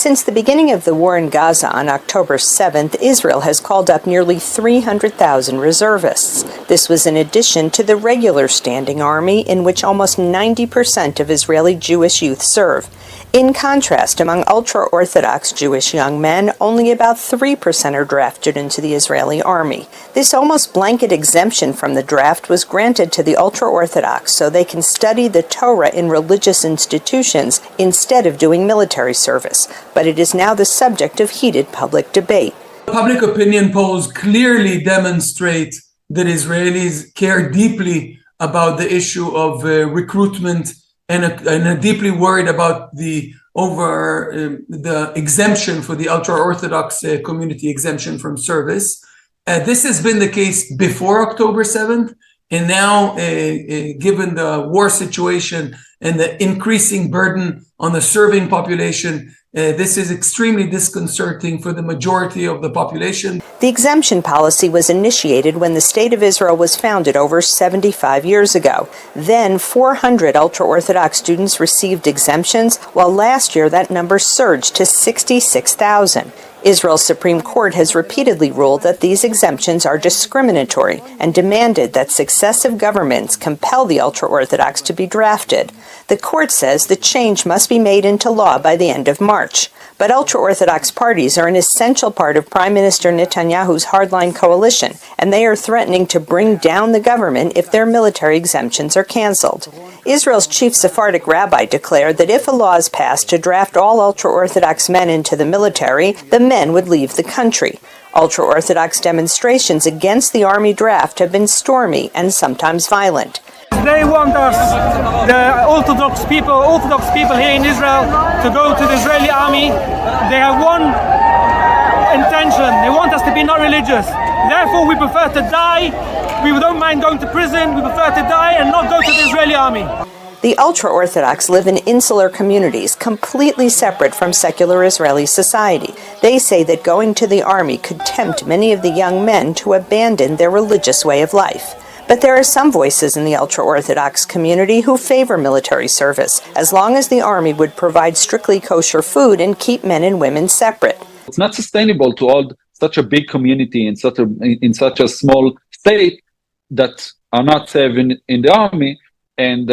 Since the beginning of the war in Gaza on October 7th, Israel has called up nearly 300,000 reservists. This was in addition to the regular standing army, in which almost 90% of Israeli Jewish youth serve. In contrast, among ultra-Orthodox Jewish young men, only about 3% are drafted into the Israeli army. This almost blanket exemption from the draft was granted to the ultra-Orthodox so they can study the Torah in religious institutions instead of doing military service, but it is now the subject of heated public debate. Public opinion polls clearly demonstrate that Israelis care deeply about the issue of recruitment and are deeply worried about the exemption for the ultra-Orthodox community, exemption from service. This has been the case before October 7th, and now, given the war situation and the increasing burden on the serving population, this is extremely disconcerting for the majority of the population. The exemption policy was initiated when the State of Israel was founded over 75 years ago. Then 400 ultra-Orthodox students received exemptions, while last year that number surged to 66,000. Israel's Supreme Court has repeatedly ruled that these exemptions are discriminatory and demanded that successive governments compel the ultra-Orthodox to be drafted. The court says the change must be made into law by the end of March. But ultra-Orthodox parties are an essential part of Prime Minister Netanyahu's hardline coalition, and they are threatening to bring down the government if their military exemptions are canceled. Israel's chief Sephardic rabbi declared that if a law is passed to draft all ultra-Orthodox men into the military, the men would leave the country. Ultra-Orthodox demonstrations against the army draft have been stormy and sometimes violent. They want us, the Orthodox people here in Israel, to go to the Israeli army. They have one intention. They want us to be not religious. Therefore, we prefer to die. We don't mind going to prison. We prefer to die and not go to the Israeli army. The ultra-Orthodox live in insular communities completely separate from secular Israeli society. They say that going to the army could tempt many of the young men to abandon their religious way of life. But there are some voices in the ultra-Orthodox community who favor military service, as long as the army would provide strictly kosher food and keep men and women separate. It's not sustainable to hold such a big community in such a small state that are not serving in the army, and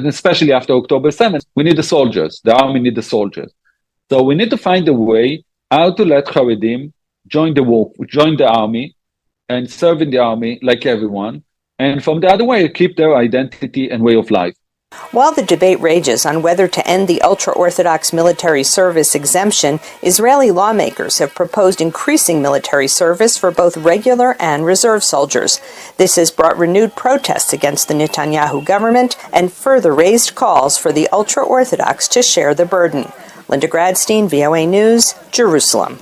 especially after October 7th, we need the soldiers. The army need the soldiers. So we need to find a way how to let Haredim join the army, and serve in the army like everyone, and from the other way, keep their identity and way of life. While the debate rages on whether to end the ultra-Orthodox military service exemption, Israeli lawmakers have proposed increasing military service for both regular and reserve soldiers. This has brought renewed protests against the Netanyahu government and further raised calls for the ultra-Orthodox to share the burden. Linda Gradstein, VOA News, Jerusalem.